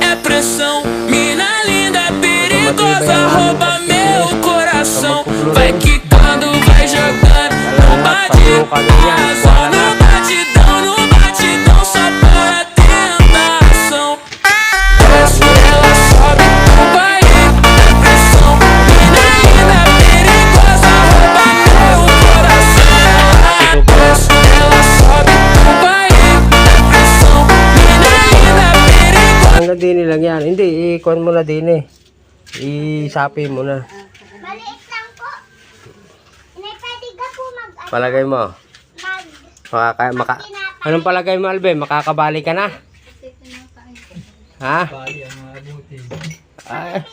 é pressão. Mina linda, perigosa, rouba meu coração. Vai quicando, vai jogando, não bate. Só no batidão, só para tentação. Desce, ela sobe, vai é pressão. Mina linda, perigosa, rouba meu coração. Desce, ela sobe, vai é pressão. Mina linda, perigosa. Hanggang din lang yan. Hindi, ikuan mo na din eh. Isapi mo na. Maliit lang po. Inay, pwede ka po Palagay mo. Anong palagay mo, Albe? Makakabali ka na? Ha? Ay,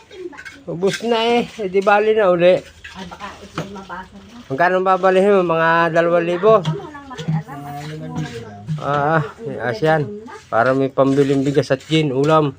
ubus na eh. E, di bali na uli. Ay, baka ito mabasa mo. Magkano babalihin mo? Mga 2,000? Ano nang makialam? Asyan. Para may pambiling bigas at gin, ulam.